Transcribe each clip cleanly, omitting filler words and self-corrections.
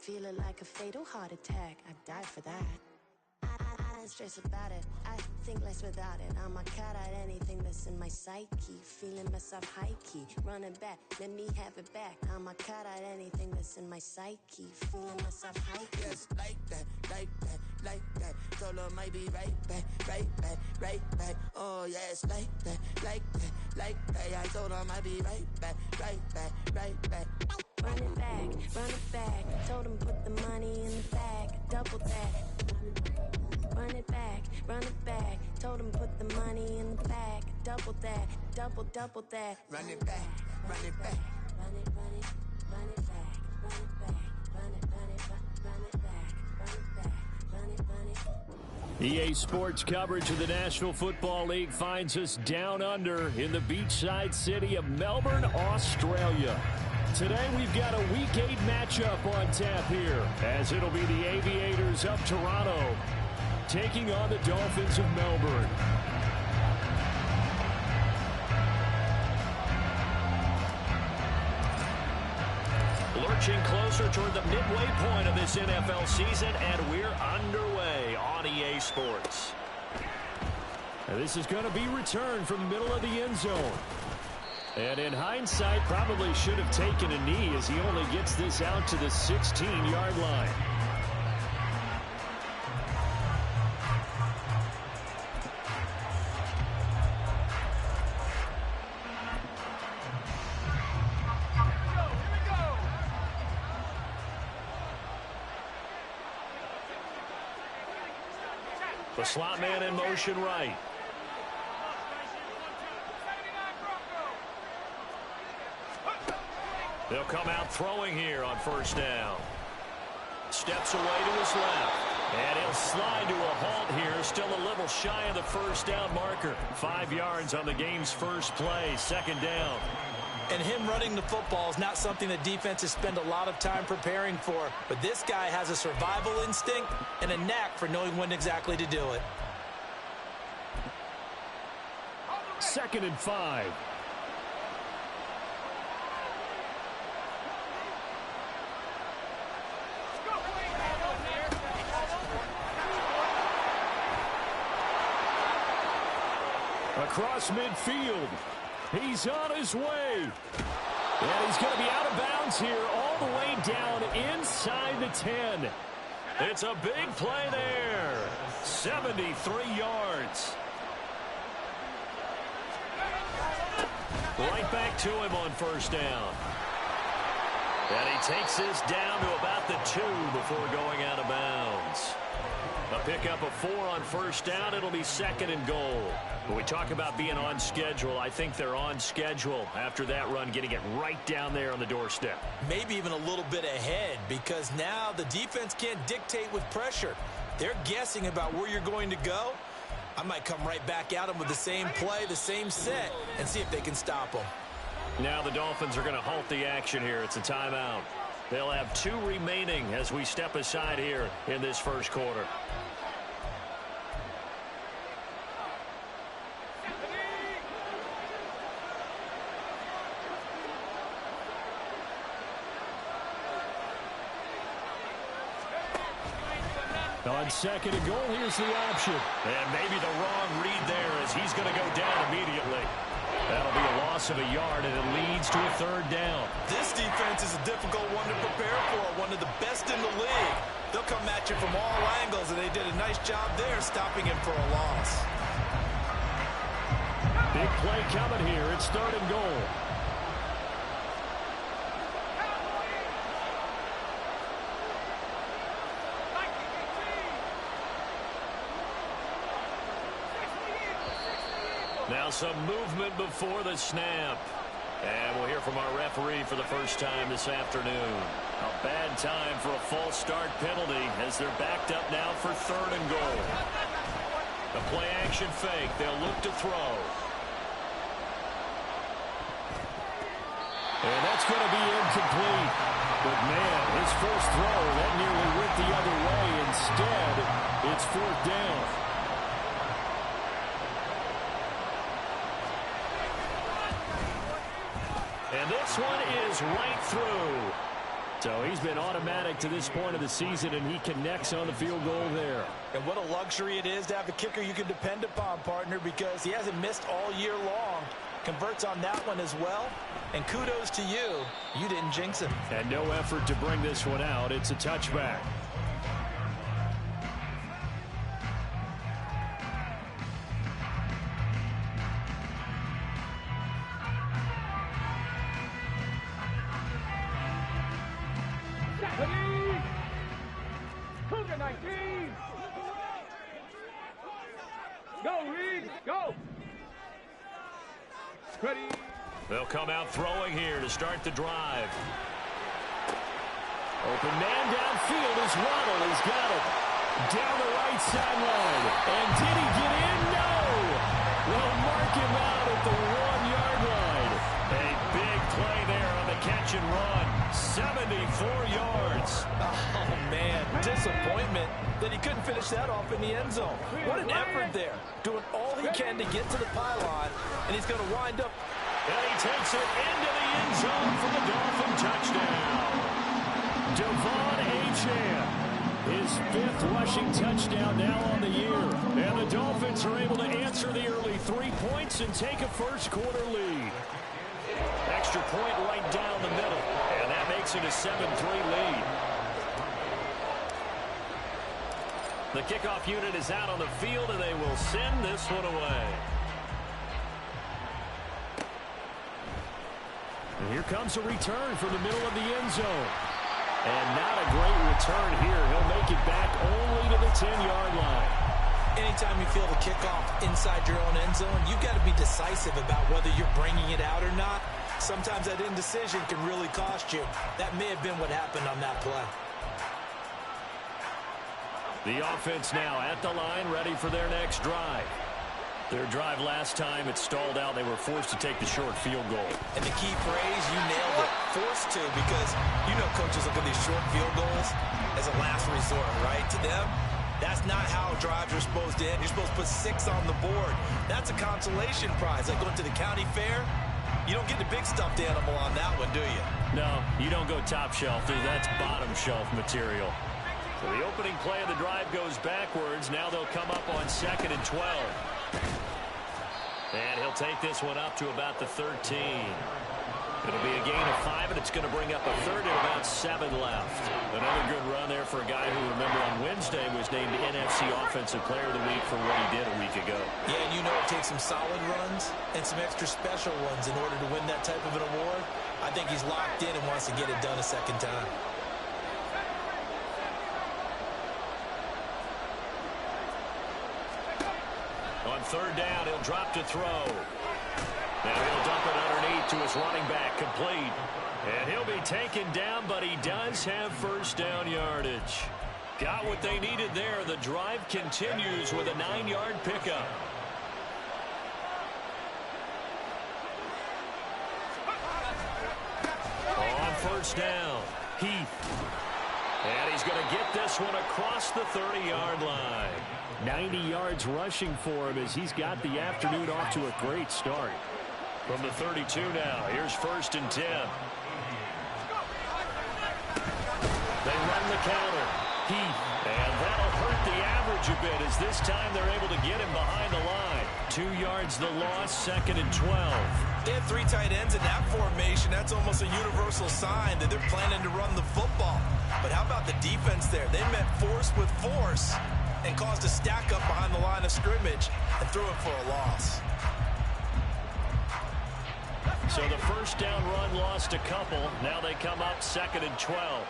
Feeling like a fatal heart attack, I'd die for that. I don't stress about it, I think less without it. I'ma cut out anything that's in my psyche. Feeling myself high-key, running back, let me have it back. I'ma cut out anything that's in my psyche. Feeling myself high-key. Yes, like that, like that, like that. Told her might be right back, right back, right back. Oh yes, like that, like that, like that. I told her might be right back, right back, right back. Run it back, told him put the money in the bag, double that. Run it back, told him put the money in the bag, double that, double that. Run it back, run it back. Run it back, run it back, run it back, run it back, run it. EA Sports coverage of the National Football League finds us down under in the beachside city of Melbourne, Australia. Today we've got a Week 8 matchup on tap here, as it'll be the Aviators of Toronto taking on the Dolphins of Melbourne. Lurching closer toward the midway point of this NFL season, and we're underway on EA Sports. And this is going to be returned from the middle of the end zone. And in hindsight, probably should have taken a knee as he only gets this out to the 16-yard line. The slot man in motion right. They'll come out throwing here on first down. Steps away to his left. And he'll slide to a halt here. Still a little shy of the first down marker. 5 yards on the game's first play. Second down. And him running the football is not something that defenses spend a lot of time preparing for. But this guy has a survival instinct and a knack for knowing when exactly to do it. 2nd and 5. Across midfield. He's on his way. And he's going to be out of bounds here all the way down inside the 10. It's a big play there. 73 yards. Right back to him on first down. And he takes this down to about the 2 before going out of bounds. A pickup of 4 on first down. It'll be 2nd and goal. When we talk about being on schedule, I think they're on schedule after that run, getting it right down there on the doorstep. Maybe even a little bit ahead, because now the defense can't dictate with pressure. They're guessing about where you're going to go. I might come right back at them with the same play, the same set, and see if they can stop them. Now the Dolphins are going to halt the action here. It's a timeout. They'll have 2 remaining as we step aside here in this first quarter. On 2nd and goal, here's the option. And maybe the wrong read there as he's going to go down immediately. That'll be a loss of a yard, and it leads to a 3rd down. This defense is a difficult one to prepare for, one of the best in the league. They'll come at you from all angles, and they did a nice job there stopping him for a loss. Big play coming here. It's 3rd and goal. Now some movement before the snap. And we'll hear from our referee for the first time this afternoon. A bad time for a false start penalty as they're backed up now for 3rd and goal. The play action fake. They'll look to throw. And that's going to be incomplete. But man, his first throw, that nearly went the other way. Instead, it's 4th down. And this one is right through. So he's been automatic to this point of the season, and he connects on the field goal there. And what a luxury it is to have a kicker you can depend upon, partner, because he hasn't missed all year long. Converts on that one as well. And kudos to you. You didn't jinx him. And no effort to bring this one out. It's a touchback. Cougar 19. Go, Reed, go. Ready. They'll come out throwing here to start the drive. Open man downfield is Waddle. He's got it. Down the right sideline. And did he get in? No. We'll mark him out at the 1-yard line. A big play there on the catch and run. 74 yards. Oh, man. Disappointment that he couldn't finish that off in the end zone. What an effort there. Doing all he can to get to the pylon, and he's going to wind up. And he takes it into the end zone for the Dolphin touchdown. Devon Achane, his 5th rushing touchdown now on the year. And the Dolphins are able to answer the early 3 points and take a first-quarter lead. Extra point right down the middle, and that makes it a 7-3 lead. The kickoff unit is out on the field, and they will send this one away. And here comes a return from the middle of the end zone. And not a great return here. He'll make it back only to the 10-yard line. Anytime you feel the kickoff inside your own end zone, you've got to be decisive about whether you're bringing it out or not. Sometimes that indecision can really cost you. That may have been what happened on that play. The offense now at the line, ready for their next drive. Their drive last time, it stalled out. They were forced to take the short field goal. And the key phrase, you nailed it, forced to, because you know coaches look at these short field goals as a last resort, right? To them, that's not how drives are supposed to end. You're supposed to put 6 on the board. That's a consolation prize. Like going to the county fair, you don't get the big stuffed animal on that one, do you? No, you don't go top shelf. That's bottom shelf material. So the opening play of the drive goes backwards. Now they'll come up on 2nd and 12. And he'll take this one up to about the 13. It'll be a gain of 5, and it's going to bring up a third and about 7 left. Another good run there for a guy who, remember, on Wednesday was named NFC Offensive Player of the Week for what he did a week ago. Yeah, and you know it takes some solid runs and some extra special ones in order to win that type of an award. I think he's locked in and wants to get it done a second time. On 3rd down, he'll drop to throw. Now he'll dump it underneath to his running back, complete. And he'll be taken down, but he does have first down yardage. Got what they needed there. The drive continues with a 9-yard pickup. On 1st down, Heath. And he's going to get this one across the 30-yard line. 90 yards rushing for him as he's got the afternoon off to a great start. From the 32 now, here's 1st and 10. They run the counter. Heath, and that'll hurt the average a bit as this time they're able to get him behind the line. 2 yards the loss, 2nd and 12. They have 3 tight ends in that formation. That's almost a universal sign that they're planning to run the football. But how about the defense there? They met force with force and caused a stack up behind the line of scrimmage and threw it for a loss. So the first down run lost a couple. Now they come up 2nd and 12.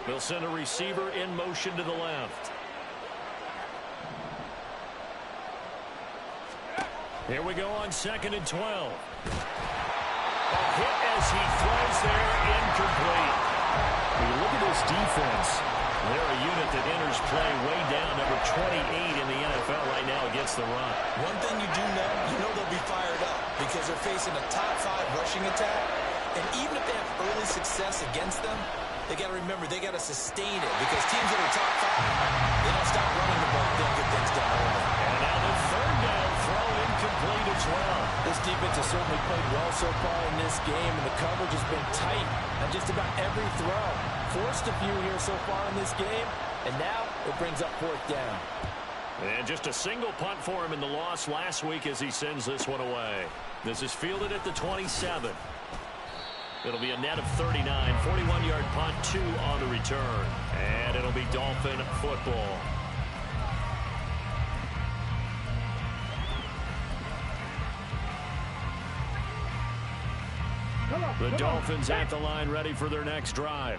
They'll send a receiver in motion to the left. Here we go on 2nd and 12. A hit as he throws there, incomplete. When you look at this defense, they're a unit that enters play way down, number 28 in the NFL right now against the run. One thing you do know, they'll be fired up because they're facing a top 5 rushing attack. And even if they have early success against them, they got to remember they got to sustain it because teams that are top 5, they don't stop running the ball, they'll get things done early. And now the 3rd down throw incomplete. lead as well. This defense has certainly played well so far in this game, and the coverage has been tight on just about every throw. Forced a few here so far in this game, and now it brings up fourth down. And just a single punt for him in the loss last week as he sends this one away. This is fielded at the 27. It'll be a net of 39, 41-yard punt, 2 on the return. And it'll be Dolphin football. The Dolphins at the line, ready for their next drive.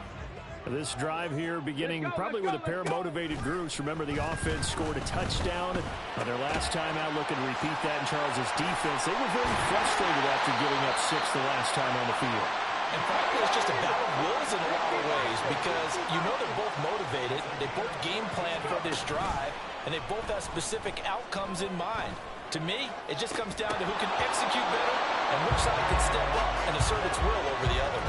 This drive here beginning probably with a pair of motivated groups. Remember, the offense scored a touchdown on their last time out. Looking to repeat that in Charles's defense. They were very frustrated after giving up 6 the last time on the field. And frankly, it's just a battle of wills in a lot of ways because you know they're both motivated. They both game plan for this drive, and they both have specific outcomes in mind. To me, it just comes down to who can execute better and which side can step up and assert its will over the other.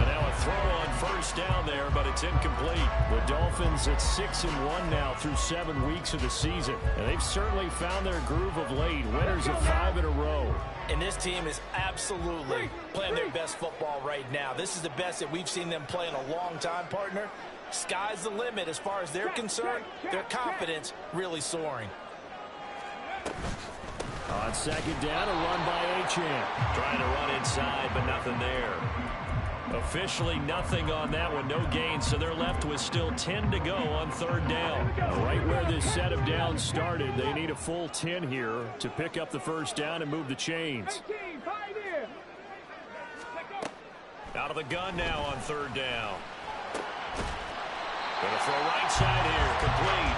And now a throw on first down there, but it's incomplete. The Dolphins at 6-1 now through 7 weeks of the season. And they've certainly found their groove of late. Winners of 5 in a row. And this team is absolutely playing their best football right now. This is the best that we've seen them play in a long time, partner. Sky's the limit as far as they're concerned. Their confidence really soaring. On second down, a run by Achane. Trying to run inside, but nothing there. Officially nothing on that one, no gain, so they're left with still 10 to go on third down. Right where this set of downs started, they need a full 10 here to pick up the first down and move the chains. Out of the gun now on third down. Going to throw right side here, complete.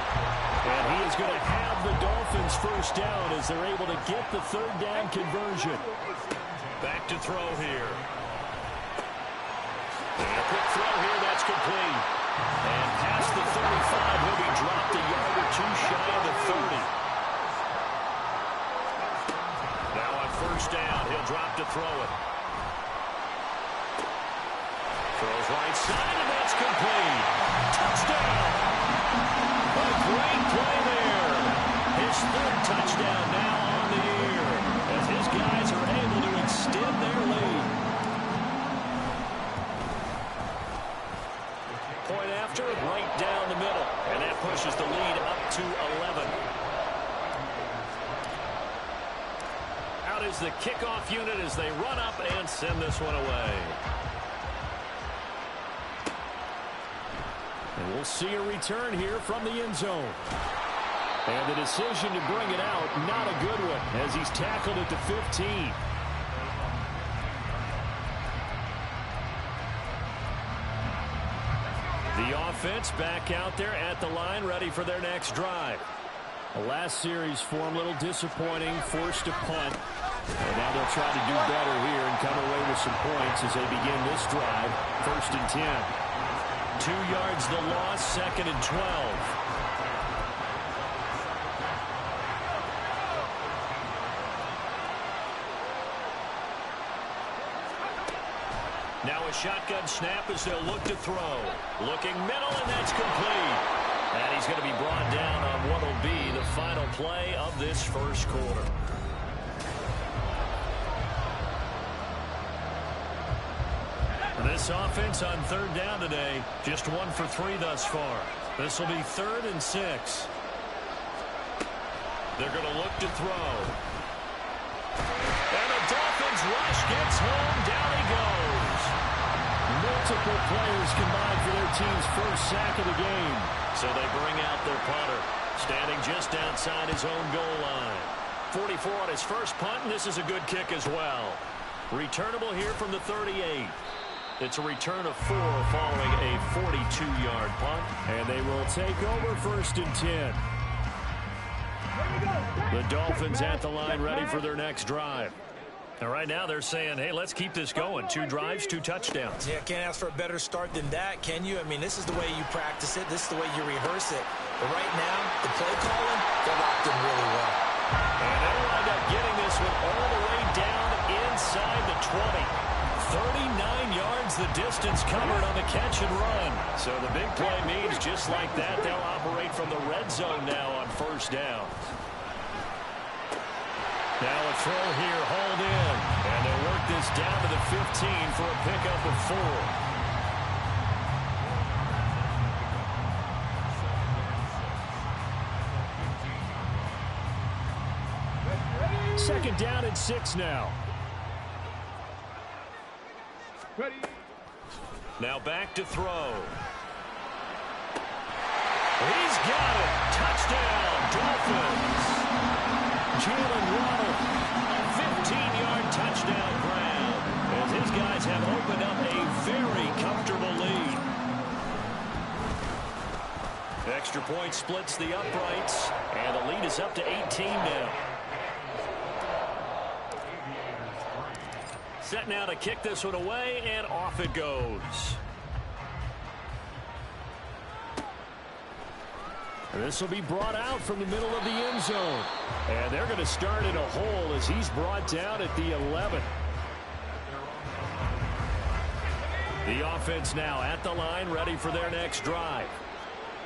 And he is going to have the Dolphins first down as they're able to get the third down conversion. Back to throw here. And a quick throw here, that's complete. And past the 35, he'll be dropped a yard or 2 shy of the 30. Now on first down, he'll drop to throw it. Throws right side, and that's complete. Touchdown! A great play there. His third touchdown now on the year as his guys are able to extend their lead. Point after, right down the middle. And that pushes the lead up to 11. Out is the kickoff unit as they run up and send this one away. And we'll see a return here from the end zone. And the decision to bring it out, not a good one, as he's tackled at the 15. The offense back out there at the line, ready for their next drive. The last series for him, a little disappointing, forced to punt. And now they'll try to do better here and come away with some points as they begin this drive. 1st and 10. 2 yards the loss, 2nd and 12. Now a shotgun snap as they'll look to throw. Looking middle, and that's complete. And he's going to be brought down on what will be the final play of this first quarter. This offense on third down today, just 1 for 3 thus far. This will be 3rd and 6. They're going to look to throw. And the Dolphins rush gets home. Down he goes. Multiple players combined for their team's first sack of the game. So they bring out their punter, standing just outside his own goal line. 44 on his first punt, and this is a good kick as well. Returnable here from the 38. It's a return of 4 following a 42-yard punt. And they will take over 1st and 10. The Dolphins at the line ready for their next drive. And right now they're saying, hey, let's keep this going. 2 drives, 2 touchdowns. Yeah, can't ask for a better start than that, can you? I mean, this is the way you practice it. This is the way you rehearse it. But right now, the play calling, they're locked in really well. And they wind up getting this one all the way down inside the 20. 39 yards the distance covered on the catch and run. So the big play means just like that, they'll operate from the red zone now on first down. Now a throw here, hauled in. And they'll work this down to the 15 for a pickup of 4. Second down and 6 now. Ready. Now back to throw. He's got it. Touchdown, Dolphins. Jalen Waddle, 15-yard touchdown grab, as his guys have opened up a very comfortable lead. Extra point splits the uprights, and the lead is up to 18 now. Set now to kick this one away, and off it goes. This will be brought out from the middle of the end zone. And they're going to start in a hole as he's brought down at the 11. The offense now at the line, ready for their next drive.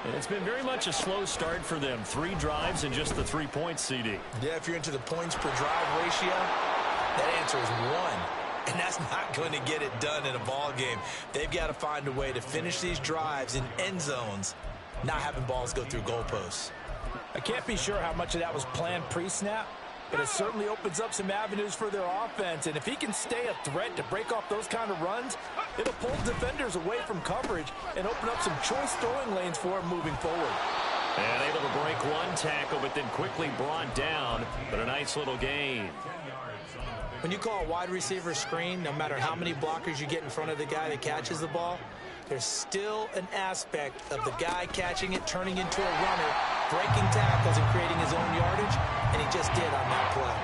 And it's been very much a slow start for them. 3 drives and just the 3 points, CD. Yeah, if you're into the points per drive ratio, that answer is 1. And that's not going to get it done in a ball game. They've got to find a way to finish these drives in end zones, not having balls go through goalposts. I can't be sure how much of that was planned pre-snap, but it certainly opens up some avenues for their offense. And if he can stay a threat to break off those kind of runs, it'll pull defenders away from coverage and open up some choice throwing lanes for him moving forward. And able to break one tackle, but then quickly brought down. But a nice little gain. When you call a wide receiver screen, no matter how many blockers you get in front of the guy that catches the ball, there's still an aspect of the guy catching it, turning into a runner, breaking tackles and creating his own yardage, and he just did on that play.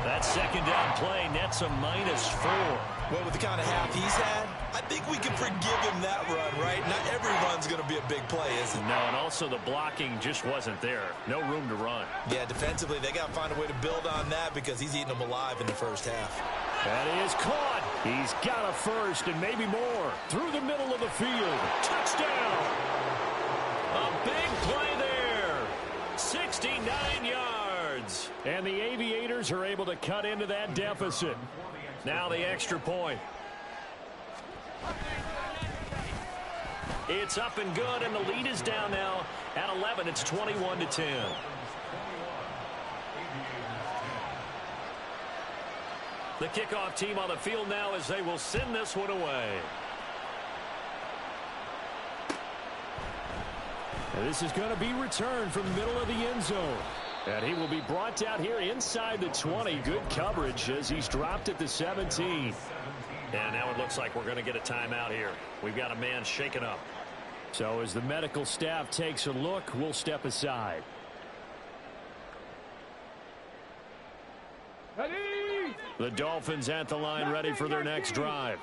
That second down play nets a -4. Well, with the kind of half he's had, I think we can forgive him that run, right? Not every run's going to be a big play, is it? No, and also the blocking just wasn't there. No room to run. Yeah, defensively, they got to find a way to build on that because he's eating them alive in the first half. That is caught. He's got a first and maybe more. Through the middle of the field. Touchdown. A big play there. 69 yards. And the Aviators are able to cut into that deficit. Now the extra point. It's up and good, and the lead is down now at 11. It's 21-10. The kickoff team on the field now as they will send this one away. And this is going to be returned from the middle of the end zone. And he will be brought down here inside the 20. Good coverage as he's dropped at the 17. And now it looks like we're going to get a timeout here. We've got a man shaken up. So as the medical staff takes a look, we'll step aside. Ready. The Dolphins at the line, ready for their next drive.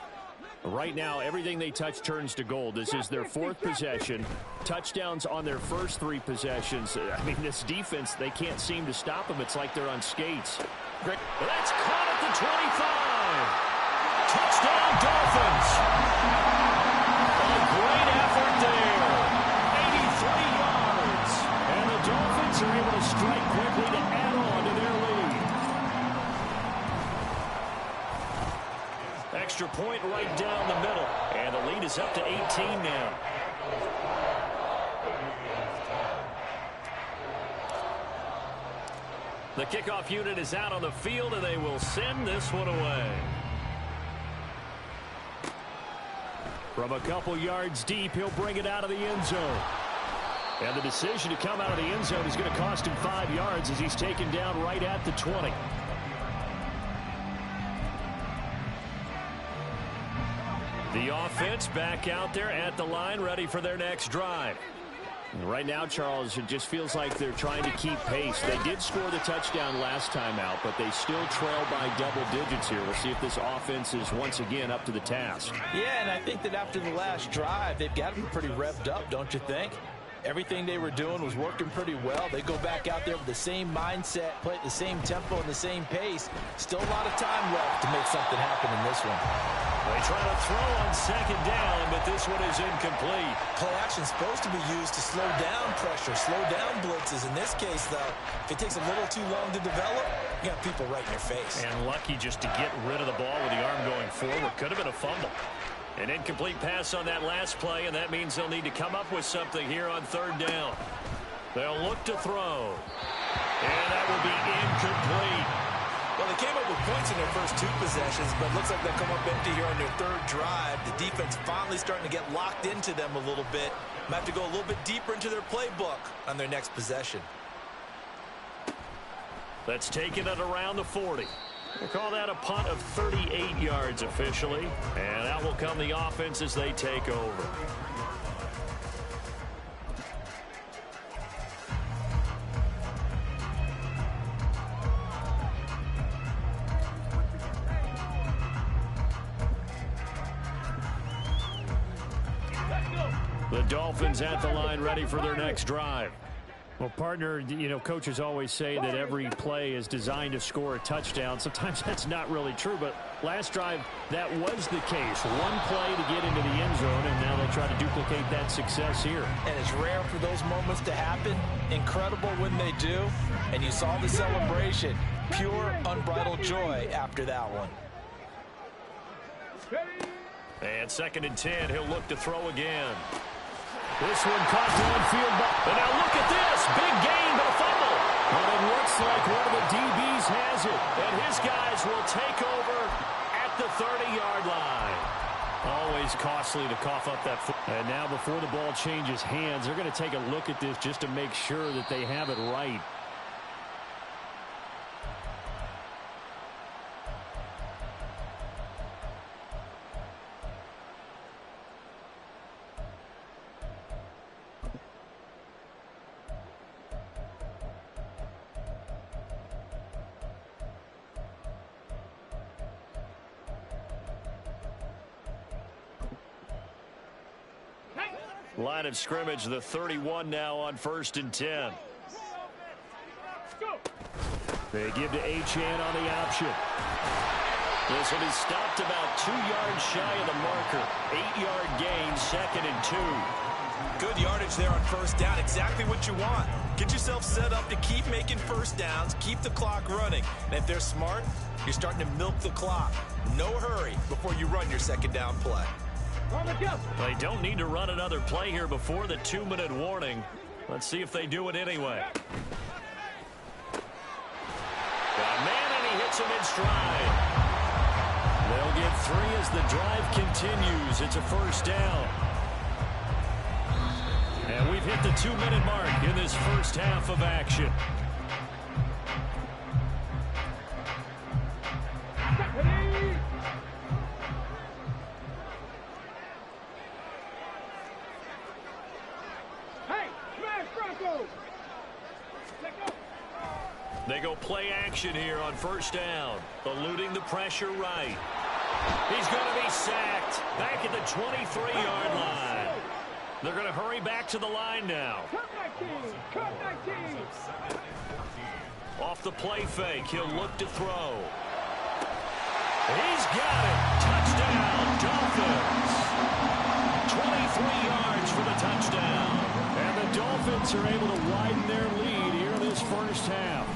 Right now, everything they touch turns to gold. This is their 4th possession. Touchdowns on their first 3 possessions. I mean, this defense, they can't seem to stop them. It's like they're on skates. Great. That's caught at the 25. Touchdown, Dolphins. A great effort there. 83 yards. And the Dolphins are able to strike quickly to add on to their lead. Extra point right down the middle. And the lead is up to 18 now. The kickoff unit is out on the field, and they will send this one away. From a couple yards deep, he'll bring it out of the end zone. And the decision to come out of the end zone is going to cost him 5 yards as he's taken down right at the 20. The offense back out there at the line, ready for their next drive. And right now, Charles, it just feels like they're trying to keep pace. They did score the touchdown last time out, but they still trail by double digits here. We'll see if this offense is once again up to the task. Yeah, and I think that after the last drive, they've got to be pretty revved up, don't you think? Everything they were doing was working pretty well. They go back out there with the same mindset, play at the same tempo and the same pace. Still a lot of time left to make something happen in this one. They try to throw on second down, but this one is incomplete. Play action is supposed to be used to slow down pressure, slow down blitzes. In this case, though, if it takes a little too long to develop, you got people right in your face. And lucky just to get rid of the ball with the arm going forward. Could have been a fumble. An incomplete pass on that last play, and that means they'll need to come up with something here on third down. They'll look to throw. And that will be incomplete. Well, they came up with points in their first 2 possessions, but it looks like they'll come up empty here on their third drive. The defense finally starting to get locked into them a little bit. Might have to go a little bit deeper into their playbook on their next possession. That's taken it around the 40. We'll call that a punt of 38 yards officially. And out will come the offense as they take over. The Dolphins at the line ready for their next drive. Well, partner, you know, coaches always say that every play is designed to score a touchdown. Sometimes that's not really true, but last drive, that was the case. One play to get into the end zone, and now they'll try to duplicate that success here. And it's rare for those moments to happen. Incredible when they do. And you saw the celebration. Pure, unbridled joy after that one. And 2nd and 10, he'll look to throw again. This one caught downfield. And now look at this. Big gain, but a fumble. But it looks like one of the DBs has it. And his guys will take over at the 30-yard line. Always costly to cough up that foot. And now before the ball changes hands, they're going to take a look at this just to make sure that they have it right. Line of scrimmage, the 31 now on 1st and 10. They give to Achane on the option. This one is stopped about 2 yards shy of the marker. 8-yard gain, 2nd and 2. Good yardage there on first down. Exactly what you want. Get yourself set up to keep making first downs, keep the clock running. And if they're smart, you're starting to milk the clock. No hurry before you run your 2nd down play. They don't need to run another play here before the 2-minute warning. Let's see if they do it anyway. Got a man, and he hits him in stride. They'll get 3 as the drive continues. It's a first down. And we've hit the 2-minute mark in this first half of action. They go play action here on first down. Eluding the pressure right. He's going to be sacked back at the 23-yard line. They're going to hurry back to the line now. Off the play fake, he'll look to throw. He's got it. Touchdown, Dolphins. 23 yards for the touchdown. And the Dolphins are able to widen their lead here in this first half.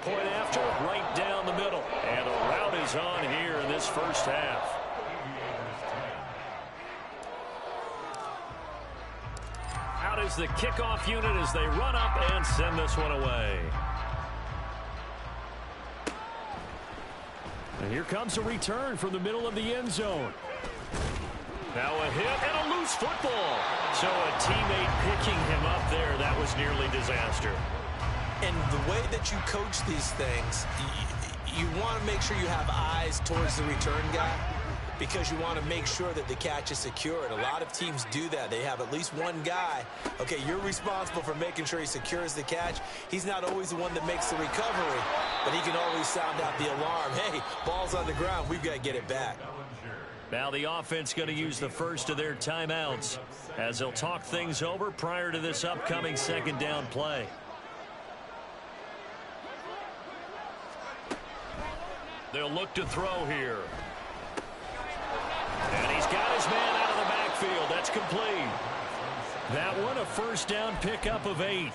Point after, right down the middle. And a rout is on here in this first half. Out is the kickoff unit as they run up and send this one away. And here comes a return from the middle of the end zone. Now a hit and a loose football. So a teammate picking him up there, that was nearly disaster. And the way that you coach these things, you want to make sure you have eyes towards the return guy because you want to make sure that the catch is secured. A lot of teams do that. They have at least one guy. Okay, you're responsible for making sure he secures the catch. He's not always the one that makes the recovery, but he can always sound out the alarm. Hey, ball's on the ground. We've got to get it back. Now the offense going to use the first of their timeouts as they'll talk things over prior to this upcoming second down play. They'll look to throw here. And he's got his man out of the backfield. That's complete. That one a first down pickup of 8.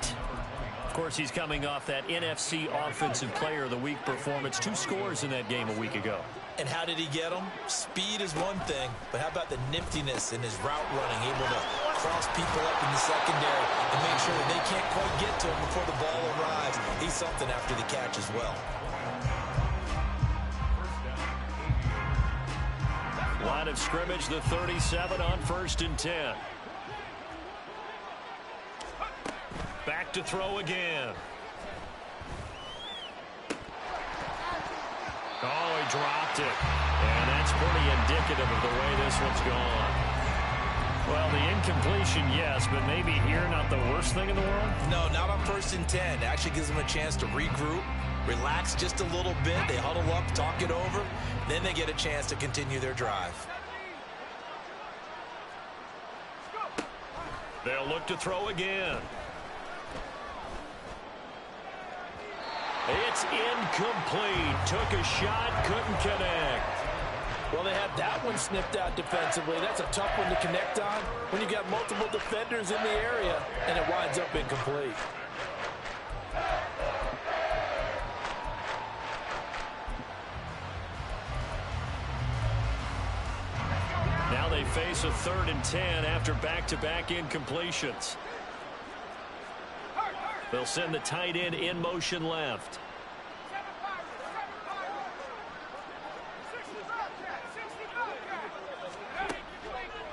Of course, he's coming off that NFC Offensive Player of the Week performance. 2 scores in that game a week ago. And how did he get them? Speed is one thing, but how about the niftiness in his route running, able to cross people up in the secondary and make sure that they can't quite get to him before the ball arrives. He's something after the catch as well. Line of scrimmage, the 37 on 1st and 10. Back to throw again. Oh, he dropped it. And that's pretty indicative of the way this one's gone. Well, the incompletion, yes, but maybe here not the worst thing in the world? No, not on 1st and 10. It actually gives them a chance to regroup, relax just a little bit. They huddle up, talk it over. Then they get a chance to continue their drive. They'll look to throw again. It's incomplete. Took a shot, couldn't connect. Well, they had that one snipped out defensively. That's a tough one to connect on when you got multiple defenders in the area, and it winds up incomplete. Now they face a 3rd and 10 after back-to-back incompletions. They'll send the tight end in motion left.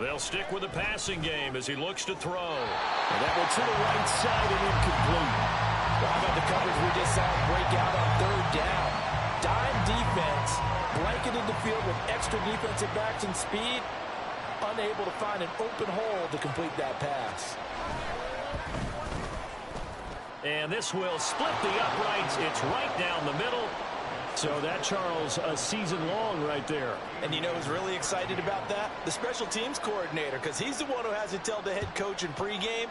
They'll stick with the passing game as he looks to throw. And that one to the right side and incomplete. Well, how about the coverage we just saw break out on 3rd down? Dime defense, blanketed the field with extra defensive backs and speed, unable to find an open hole to complete that pass. And this will split the uprights. It's right down the middle. So that, Charles, a season long right there. And you know who's really excited about that? The special teams coordinator, because he's the one who has to tell the head coach in pregame,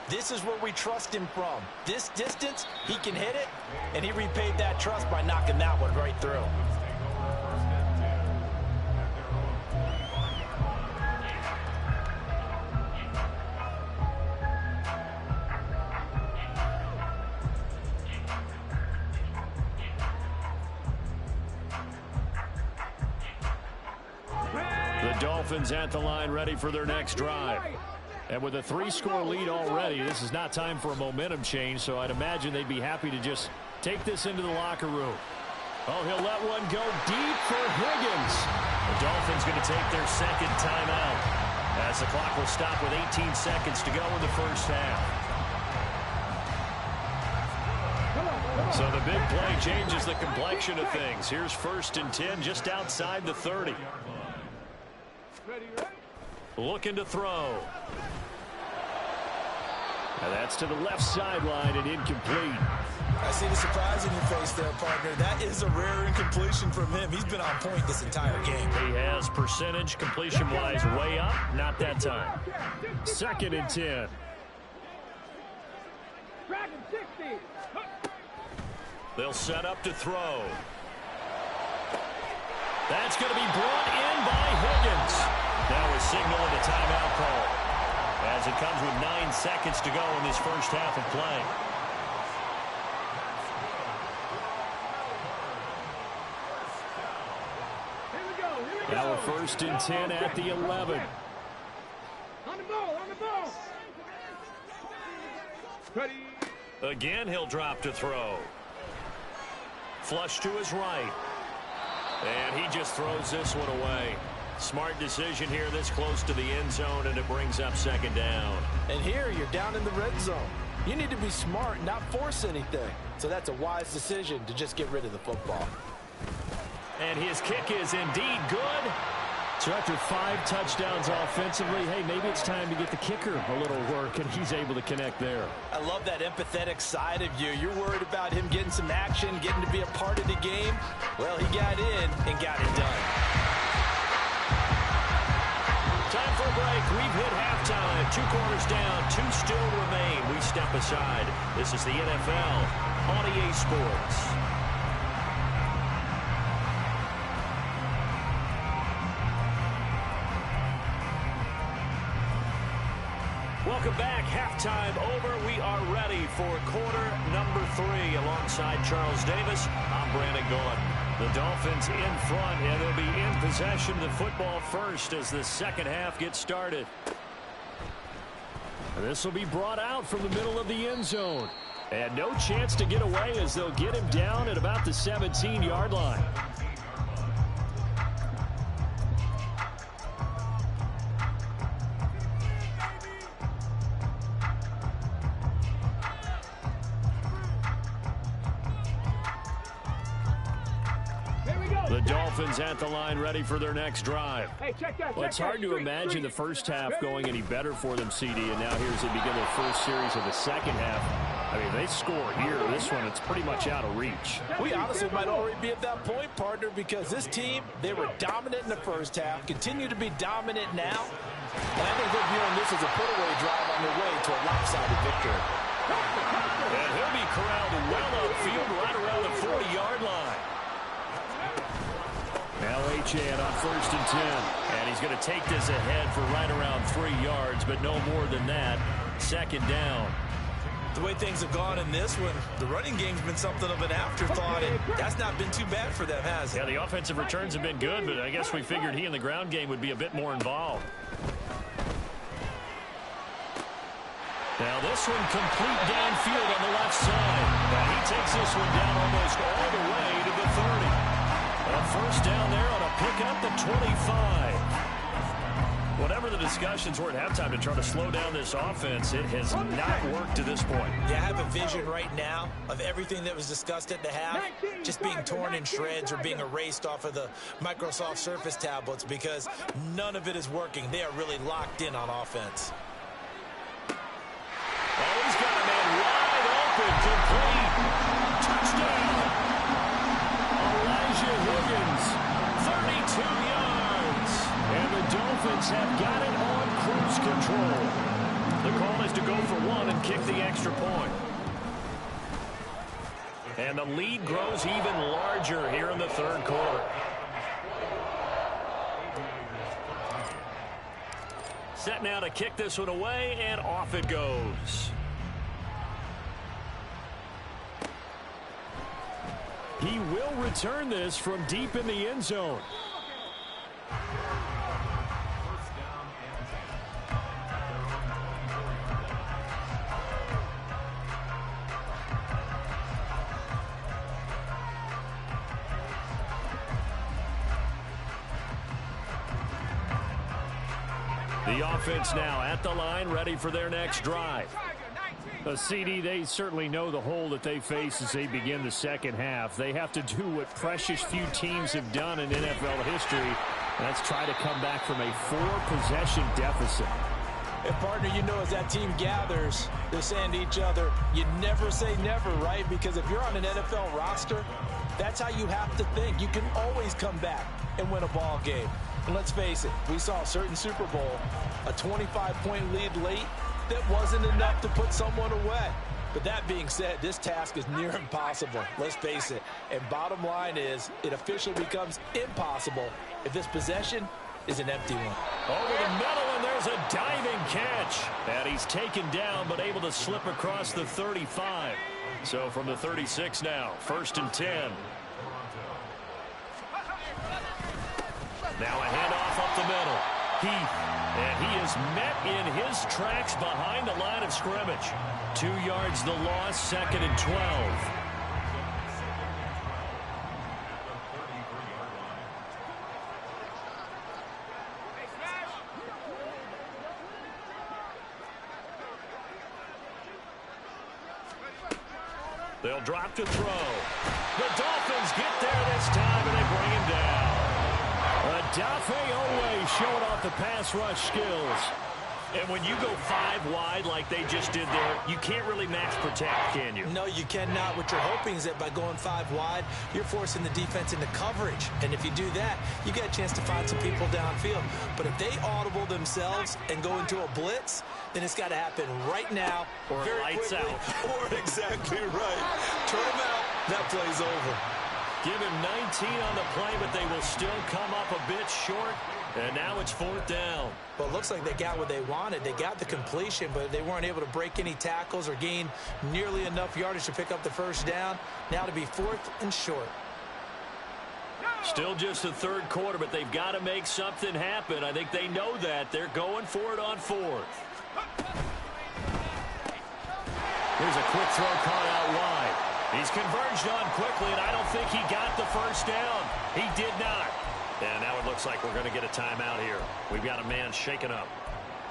this is where we trust him from. This distance, he can hit it, and he repaid that trust by knocking that one right through. Dolphins at the line ready for their next drive. And with a 3-score lead already, this is not time for a momentum change, so I'd imagine they'd be happy to just take this into the locker room. Oh, he'll let one go deep for Higgins. The Dolphins going to take their 2nd timeout as the clock will stop with 18 seconds to go in the first half. So the big play changes the complexion of things. Here's 1st and 10 just outside the 30. Looking to throw. And that's to the left sideline and incomplete. I see the surprise in your face there, partner. That is a rare incompletion from him. He's been on point this entire game. He has percentage completion-wise way up. Not that time. 2nd and 10. They'll set up to throw. That's going to be brought in by Higgins. Now a signal and a timeout call as it comes with 9 seconds to go in this first half of play. Now a 1st and 10 at the 11. On the ball. Ready. Again, he'll drop to throw. Flush to his right. And he just throws this one away. Smart decision here this close to the end zone, and it brings up 2nd down. And here you're down in the red zone. You need to be smart and not force anything. So that's a wise decision to just get rid of the football. And his kick is indeed good. So after 5 touchdowns offensively, hey, maybe it's time to get the kicker a little work, and he's able to connect there. I love that empathetic side of you. You're worried about him getting some action, getting to be a part of the game. Well, he got in and got it done. Time for a break. We've hit halftime. 2 quarters down, 2 still remain. We step aside. This is the NFL on EA Sports. Welcome back. Halftime over. We are ready for quarter number 3. Alongside Charles Davis, I'm Brandon Gaudin. The Dolphins in front, and they'll be in possession of the football first as the second half gets started. And this will be brought out from the middle of the end zone. And no chance to get away as they'll get him down at about the 17-yard line. The Dolphins at the line, ready for their next drive. Hey, check that. Well, it's hard to imagine the first half going any better for them, CD, and now here's they begin their first series of the second half. I mean, they score here. This one, it's pretty much out of reach. We honestly might already be at that point, partner, because this team, they were dominant in the first half, continue to be dominant now, and I think they're viewing this as a put-away drive on their way to a lopsided victory. And he'll be corralled well upfield right around the 40-yard line. Now Achane on 1st and 10. And he's going to take this ahead for right around 3 yards, but no more than that. Second down. The way things have gone in this one, the running game's been something of an afterthought, and that's not been too bad for them, has it? Yeah, the offensive returns have been good, but I guess we figured he in the ground game would be a bit more involved. Now this one complete downfield on the left side. Now he takes this one down almost all the way to the 30. A first down there on a pickup at 25. Whatever the discussions were at halftime to try to slow down this offense, it has not worked to this point. Yeah, I have a vision right now of everything that was discussed at the half just being torn in shreds or being erased off of the Microsoft Surface tablets because none of it is working. They are really locked in on offense. Oh, he's got a man wide open, complete. Touchdown. Higgins, 32 yards, and the Dolphins have got it on cruise control. The call is to go for 1 and kick the extra point. And the lead grows even larger here in the third quarter. Set now to kick this one away, and off it goes. He will return this from deep in the end zone. The offense now at the line, ready for their next drive. CD, they certainly know the hole that they face as they begin the second half. They have to do what precious few teams have done in NFL history, and that's try to come back from a 4-possession deficit. And, partner, you know as that team gathers, they're saying to each other, you never say never, right? Because if you're on an NFL roster, that's how you have to think. You can always come back and win a ball game. And let's face it, we saw a certain Super Bowl, a 25-point lead late, that wasn't enough to put someone away. But that being said, this task is near impossible. Let's face it. And bottom line is, it officially becomes impossible if this possession is an empty one. Over the middle, and there's a diving catch. And he's taken down, but able to slip across the 35. So from the 36 now, 1st and 10. Now a handoff up the middle. And he is met in his tracks behind the line of scrimmage. 2 yards the loss, 2nd and 12. They'll drop to throw. The Dolphins get there this time, and they bring him down. Dafe Owe showing off the pass rush skills. And when you go 5 wide like they just did there, you can't really max protect, can you? No, you cannot. What you're hoping is that by going 5 wide, you're forcing the defense into coverage. And if you do that, you get a chance to find some people downfield. But if they audible themselves and go into a blitz, then it's got to happen right now. Or very lights quickly, out. Or exactly right. Turn them out. That play's over. Give him 19 on the play, but they will still come up a bit short. And now it's 4th down. Well, it looks like they got what they wanted. They got the completion, but they weren't able to break any tackles or gain nearly enough yardage to pick up the first down. Now to be 4th and short. Still just the 3rd quarter, but they've got to make something happen. I think they know that. They're going for it on 4th. Here's a quick throw caught out wide. He's converged on quickly, and I don't think he got the first down. He did not. And now it looks like we're going to get a timeout here. We've got a man shaken up.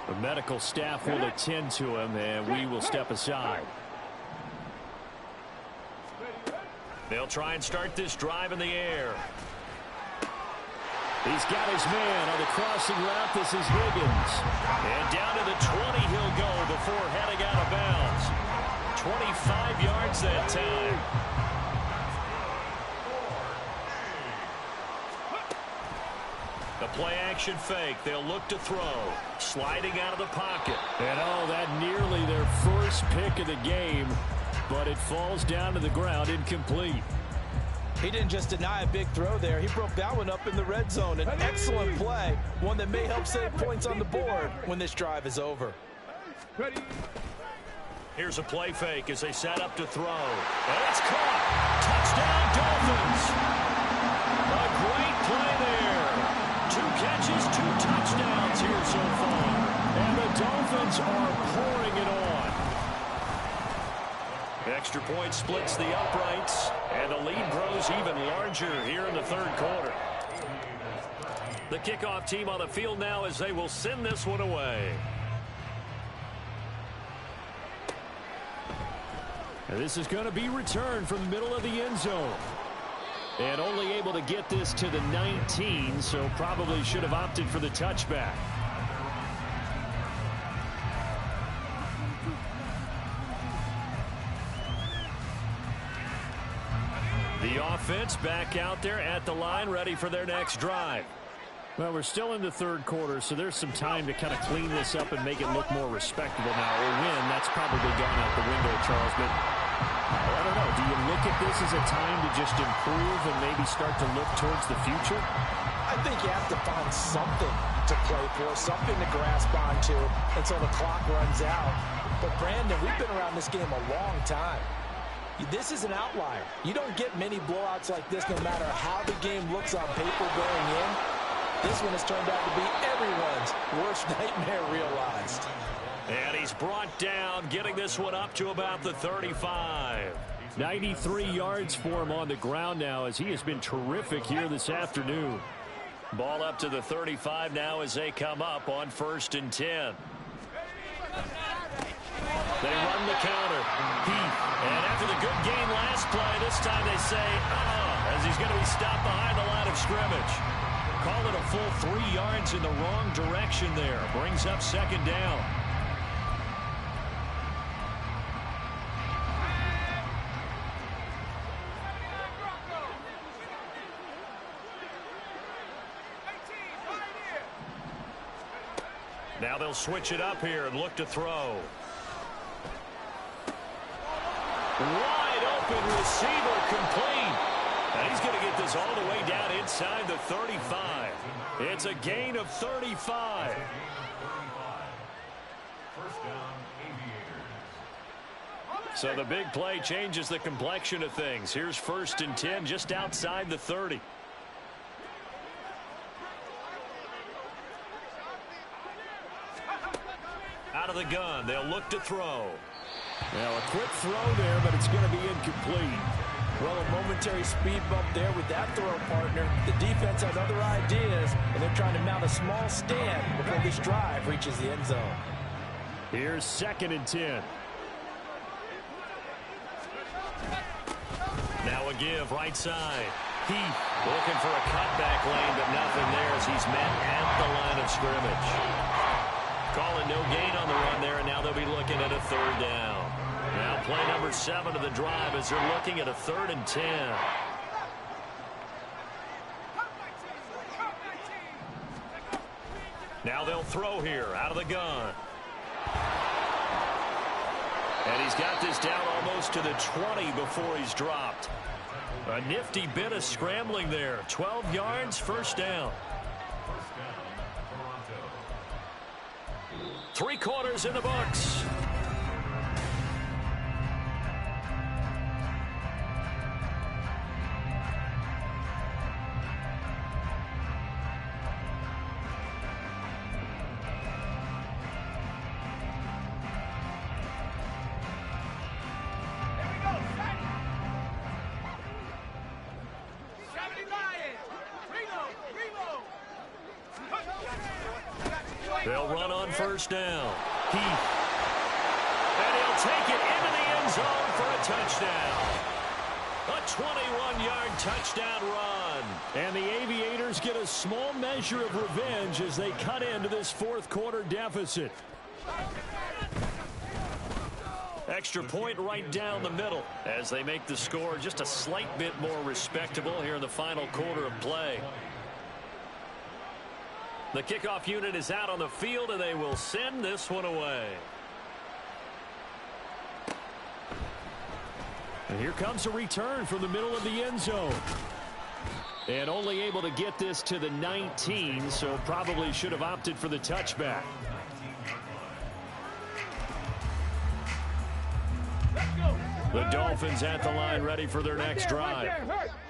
The medical staff will attend to him, and we will step aside. They'll try and start this drive in the air. He's got his man on the crossing route. This is Higgins. And down to the 20 he'll go before heading out of bounds. 25 yards that time. The play-action fake. They'll look to throw. Sliding out of the pocket. And, oh, that nearly their first pick of the game. But it falls down to the ground incomplete. He didn't just deny a big throw there. He broke that one up in the red zone. An excellent play. One that may help save points on the board when this drive is over. Here's a play fake as they set up to throw. And it's caught. Touchdown, Dolphins. A great play there. 2 catches, 2 touchdowns here so far. And the Dolphins are pouring it on. Extra point splits the uprights, and the lead grows even larger here in the 3rd quarter. The kickoff team on the field now as they will send this one away. And this is going to be returned from the middle of the end zone. And only able to get this to the 19, so probably should have opted for the touchback. The offense back out there at the line, ready for their next drive. Well, we're still in the 3rd quarter, so there's some time to kind of clean this up and make it look more respectable now. Or win, that's probably gone out the window, Charles. But I don't know. Do you look at this as a time to just improve and maybe start to look towards the future? I think you have to find something to play for, something to grasp onto until the clock runs out. But, Brandon, we've been around this game a long time. This is an outlier. You don't get many blowouts like this no matter how the game looks on paper going in. This one has turned out to be everyone's worst nightmare realized. And he's brought down, getting this one up to about the 35. 93 yards for him on the ground now as he has been terrific here this afternoon. Ball up to the 35 now as they come up on 1st and 10. They run the counter. And after the good game last play, this time they say, as he's going to be stopped behind the line of scrimmage. Call it a full 3 yards in the wrong direction there. Brings up 2nd down. Now they'll switch it up here and look to throw. Wide open receiver complete. And he's going to get this all the way down inside the 35. It's a gain of 35. First down, Aviators. So the big play changes the complexion of things. Here's 1st and 10 just outside the 30. Out of the gun, they'll look to throw. Now a quick throw there, but it's going to be incomplete. Well, a momentary speed bump there with that throw partner. The defense has other ideas, and they're trying to mount a small stand before this drive reaches the end zone. Here's 2nd and 10. Now a give right side. Heath looking for a cutback lane, but nothing there as he's met at the line of scrimmage. Calling no gain on the run there, and now they'll be looking at a third down. Now play number 7 of the drive as they're looking at a 3rd and 10. Now they'll throw here out of the gun. And he's got this down almost to the 20 before he's dropped. A nifty bit of scrambling there. 12 yards, first down. 3 quarters in the books. They'll run on first down. Heath. And he'll take it into the end zone for a touchdown. A 21-yard touchdown run. And the Aviators get a small measure of revenge as they cut into this 4th quarter deficit. Extra point right down the middle as they make the score just a slight bit more respectable here in the final quarter of play. The kickoff unit is out on the field, and they will send this one away. And here comes a return from the middle of the end zone. And only able to get this to the 19, so probably should have opted for the touchback. The Dolphins at the line ready for their next drive.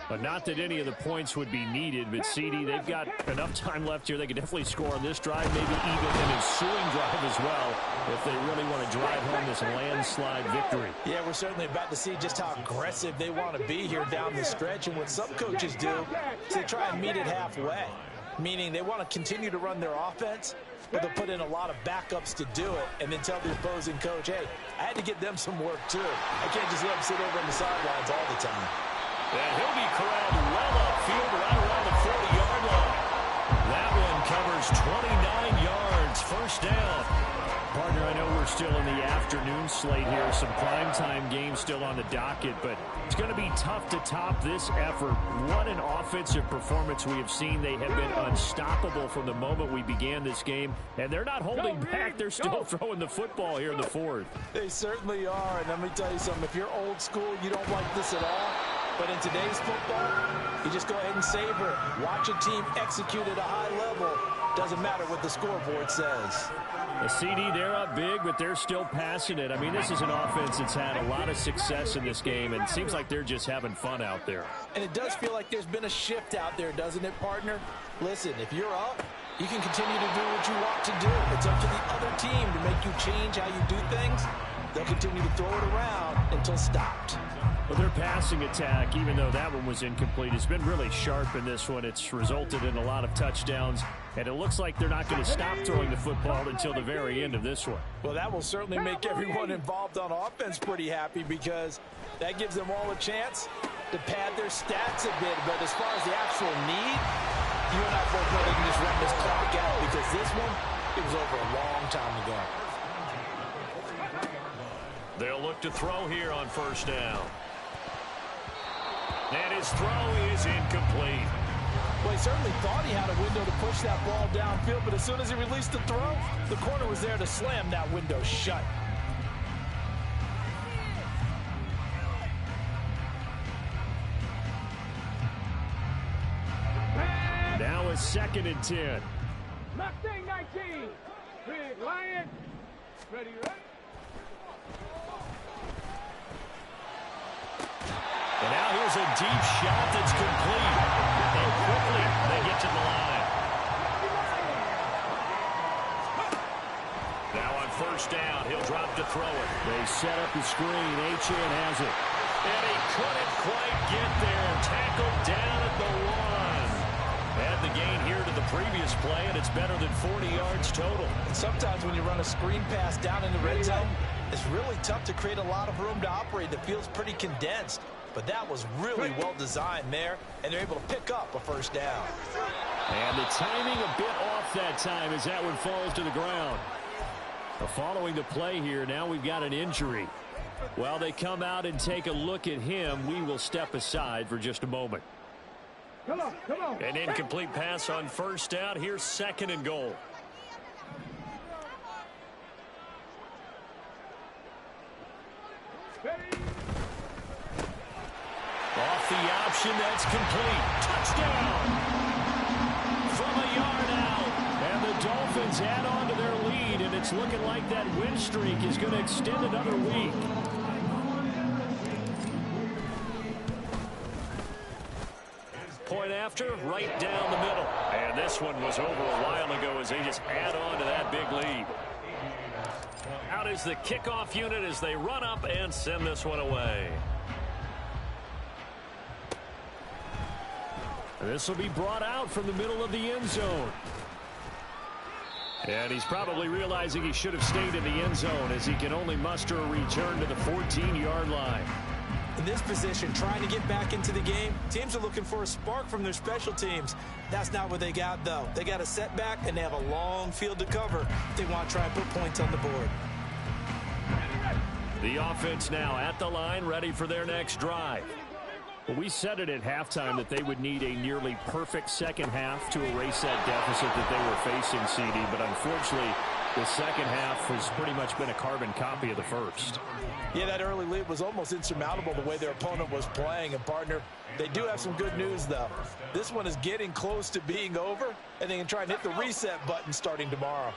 But not that any of the points would be needed, but CD, they've got enough time left here. They could definitely score on this drive, maybe even an ensuing drive as well, if they really want to drive home this landslide victory. Yeah, we're certainly about to see just how aggressive they want to be here down the stretch. And what some coaches do is they try and meet it halfway, meaning they want to continue to run their offense, but they'll put in a lot of backups to do it and then tell the opposing coach, hey, I had to get them some work too. I can't just let them sit over on the sidelines all the time. And he'll be corralled well upfield right around the 40-yard line. That one covers 29 yards, first down. Partner, I know we're still in the afternoon slate here. Some primetime games still on the docket, but it's going to be tough to top this effort. What an offensive performance we have seen. They have been unstoppable from the moment we began this game, and they're not holding back. They're still throwing the football here in the 4th. They certainly are, and let me tell you something. If you're old school, you don't like this at all. But in today's football, you just go ahead and savor it. Watch a team execute at a high level. Doesn't matter what the scoreboard says. The CD, they're up big, but they're still passing it. I mean, this is an offense that's had a lot of success in this game, and it seems like they're just having fun out there. And it does feel like there's been a shift out there, doesn't it, partner? Listen, if you're up, you can continue to do what you want to do. It's up to the other team to make you change how you do things. They'll continue to throw it around until stopped. Well, their passing attack, even though that one was incomplete, has been really sharp in this one. It's resulted in a lot of touchdowns, and it looks like they're not going to stop throwing the football until the very end of this one. Well, that will certainly make everyone involved on offense pretty happy because that gives them all a chance to pad their stats a bit. But as far as the actual need, you and I both know they can just run this clock out because this one, it was over a long time ago. They'll look to throw here on first down. And his throw is incomplete. Well, he certainly thought he had a window to push that ball downfield, but as soon as he released the throw, the corner was there to slam that window shut. Now a 2nd and 10. Mustang 19. Big Lion. Ready, ready. And now here's a deep shot that's complete. And quickly they get to the line. Now on first down, he'll drop to throw it. They set up the screen. Achane has it. And he couldn't quite get there. Tackled down at the 1. Add the gain here to the previous play, and it's better than 40 yards total. And sometimes when you run a screen pass down in the red zone, it's really tough to create a lot of room to operate that feels pretty condensed. But that was really well designed there, and they're able to pick up a first down. And the timing a bit off that time as that one falls to the ground. Following the play here, now we've got an injury. While they come out and take a look at him, we will step aside for just a moment. Come on, come on. An incomplete pass on first down. Here's 2nd and goal. Off the option, that's complete. Touchdown! From a yard out. And the Dolphins add on to their lead, and it's looking like that win streak is going to extend another week. Point after, right down the middle. And this one was over a while ago as they just add on to that big lead. Out is the kickoff unit as they run up and send this one away. This will be brought out from the middle of the end zone. And he's probably realizing he should have stayed in the end zone as he can only muster a return to the 14-yard line. In this position, trying to get back into the game, teams are looking for a spark from their special teams. That's not what they got, though. They got a setback, and they have a long field to cover if they want to try and put points on the board. The offense now at the line, ready for their next drive. Well, we said it at halftime that they would need a nearly perfect second half to erase that deficit that they were facing, CD, but unfortunately, the second half has pretty much been a carbon copy of the first. Yeah, that early lead was almost insurmountable the way their opponent was playing. And, partner, they do have some good news, though. This one is getting close to being over, and they can try and hit the reset button starting tomorrow.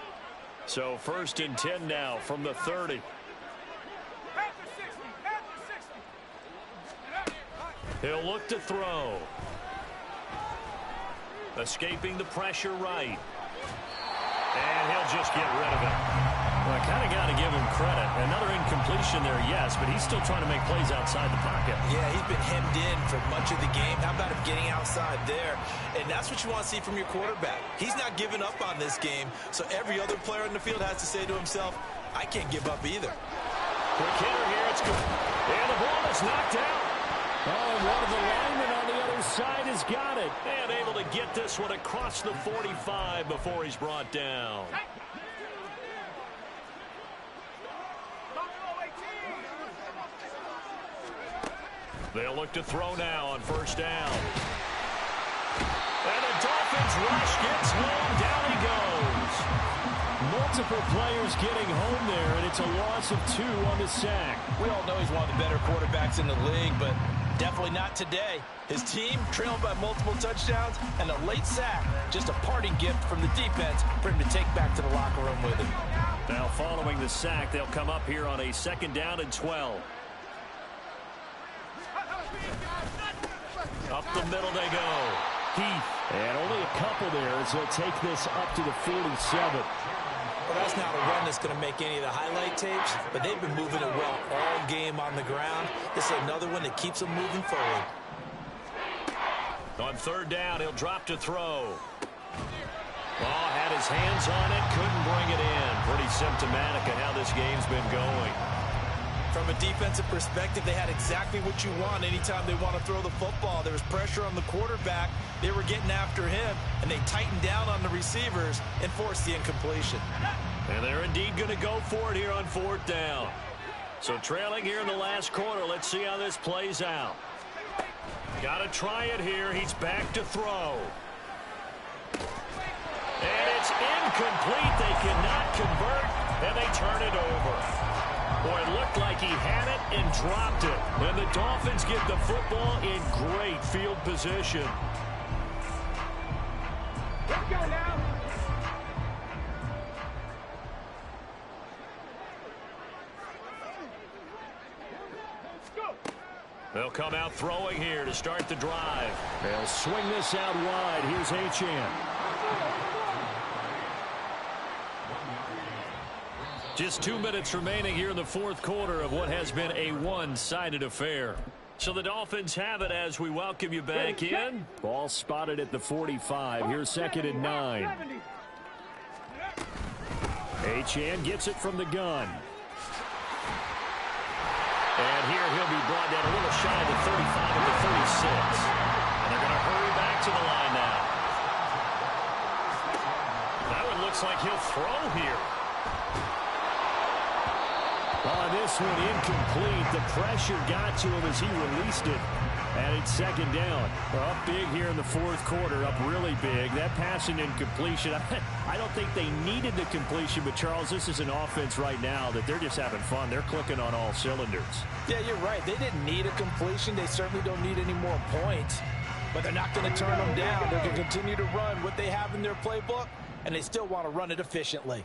So 1st and 10 now from the 30. He'll look to throw. Escaping the pressure right. And he'll just get rid of it. Well, I kind of got to give him credit. Another incompletion there, yes, but he's still trying to make plays outside the pocket. Yeah, he's been hemmed in for much of the game. How about him getting outside there? And that's what you want to see from your quarterback. He's not giving up on this game, so every other player in the field has to say to himself, I can't give up either. Quick hitter here, it's good. And the ball is knocked out. Oh, one of the linemen on the other side has got it. And able to get this one across the 45 before he's brought down. They'll look to throw now on 1st down. And the Dolphins rush gets home. Down he goes. Multiple players getting home there, and it's a loss of 2 on the sack. We all know he's one of the better quarterbacks in the league, but definitely not today. His team trailed by multiple touchdowns and a late sack. Just a parting gift from the defense for him to take back to the locker room with him. Now following the sack, they'll come up here on a 2nd down and 12. Up the middle they go. Heath. And only a couple there as he'll take this up to the 47. Well, that's not a run that's going to make any of the highlight tapes, but they've been moving it well all game on the ground. This is another one that keeps them moving forward. On 3rd down, he'll drop to throw. Oh, had his hands on it, couldn't bring it in. Pretty symptomatic of how this game's been going. From a defensive perspective, they had exactly what you want anytime they want to throw the football. There was pressure on the quarterback. They were getting after him, and they tightened down on the receivers and forced the incompletion. And they're indeed going to go for it here on 4th down. So trailing here in the last quarter, let's see how this plays out. Got to try it here. He's back to throw. And it's incomplete. They cannot convert, and they turn it over. Boy, it looked like he had it and dropped it. And the Dolphins get the football in great field position. Let's go now. They'll come out throwing here to start the drive. They'll swing this out wide. Here's Achane. Just 2 minutes remaining here in the 4th quarter of what has been a one-sided affair. So the Dolphins have it as we welcome you back in. Ball spotted at the 45. Here's 2nd and 9. Achane gets it from the gun. And here he'll be brought down a little shy of the 35 at the 36. And they're going to hurry back to the line now. That one looks like he'll throw here. this one incomplete. The pressure got to him as he released it. And it's second down. Well, up big here in the fourth quarter, up really big. That passing incompletion, I don't think they needed the completion, but Charles, this is an offense right now that they're just having fun. They're clicking on all cylinders. Yeah, you're right. They didn't need a completion. They certainly don't need any more points, but they're not going to turn them down. They're going to continue to run what they have in their playbook, and they still want to run it efficiently.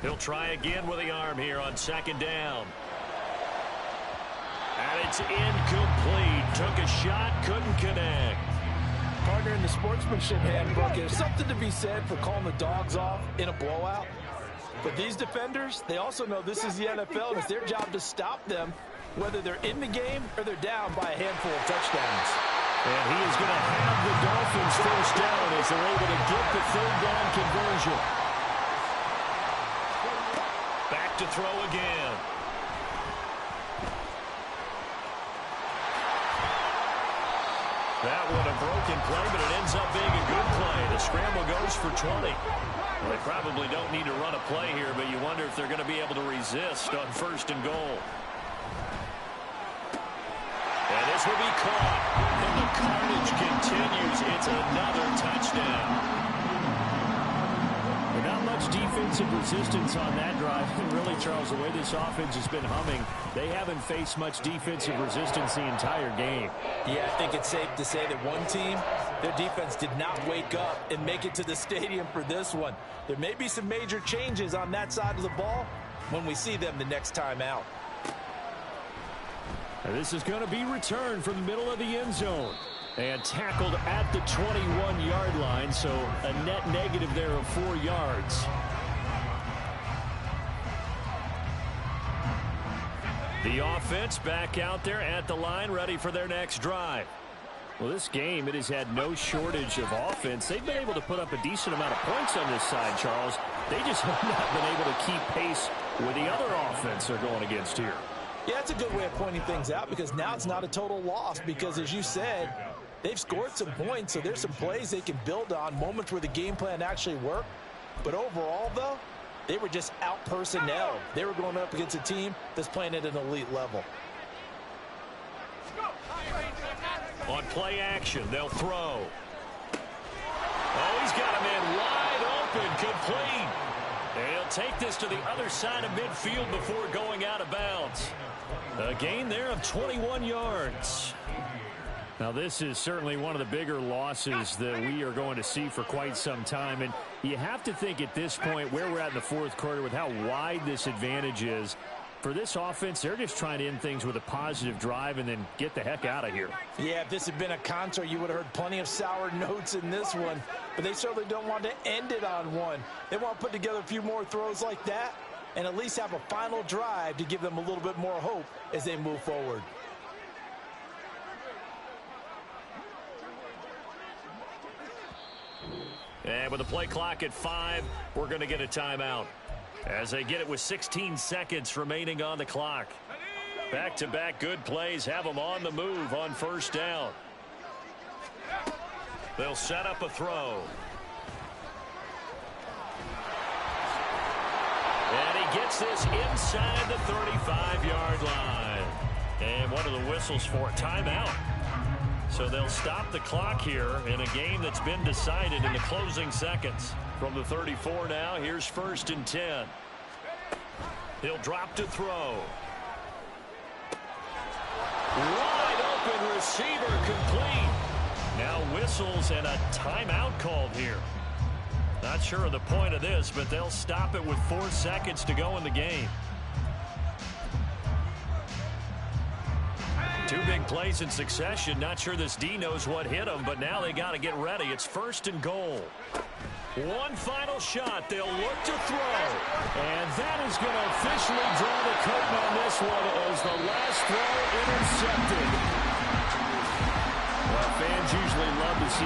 He'll try again with the arm here on second down. And it's incomplete. Took a shot, couldn't connect. Partner, in the sportsmanship handbook, there's something to be said for calling the dogs off in a blowout. But these defenders, they also know this is the NFL, and it's their job to stop them, whether they're in the game or they're down by a handful of touchdowns. And he is going to have the Dolphins first down as they're able to get the third down conversion. Back to throw again. That one a broken play, but it ends up being a good play. The scramble goes for 20. Well, they probably don't need to run a play here, but you wonder if they're going to be able to resist on first and goal. And this will be caught. And the carnage continues. It's another touchdown. Not much defensive resistance on that drive. And really, Charles, the way this offense has been humming, they haven't faced much defensive resistance the entire game. Yeah, I think it's safe to say that one team, their defense did not wake up and make it to the stadium for this one. There may be some major changes on that side of the ball when we see them the next time out. And this is going to be returned from the middle of the end zone. And tackled at the 21-yard line, so a net negative there of 4 yards. The offense back out there at the line, ready for their next drive. Well, this game, it has had no shortage of offense. They've been able to put up a decent amount of points on this side, Charles. They just have not been able to keep pace with the other offense they're going against here. Yeah, it's a good way of pointing things out because now it's not a total loss because, as you said, they've scored some points, so there's some plays they can build on, moments where the game plan actually worked. But overall, though, they were just out-personnel. They were going up against a team that's playing at an elite level. On play action, they'll throw. Oh, he's got a man wide open, complete. And he'll take this to the other side of midfield before going out of bounds. A gain there of 21 yards. Now, this is certainly one of the bigger losses that we are going to see for quite some time. And you have to think at this point where we're at in the fourth quarter with how wide this advantage is. For this offense, they're just trying to end things with a positive drive and then get the heck out of here. Yeah, if this had been a concert, you would have heard plenty of sour notes in this one. But they certainly don't want to end it on one. They want to put together a few more throws like that and at least have a final drive to give them a little bit more hope as they move forward. And with the play clock at 5, we're going to get a timeout as they get it with 16 seconds remaining on the clock. Back-to-back good plays have them on the move on first down. They'll set up a throw. And he gets this inside the 35-yard line. And one of the whistles for a timeout. So they'll stop the clock here in a game that's been decided in the closing seconds. From the 34 now, here's 1st and 10. He'll drop to throw. Wide open receiver, complete. Now whistles and a timeout called here. Not sure of the point of this, but they'll stop it with 4 seconds to go in the game. 2 big plays in succession. Not sure this D knows what hit them, but now they got to get ready. It's 1st and goal. One final shot. They'll look to throw. And that is going to officially draw the curtain on this one as the last throw intercepted. Well, fans usually love to see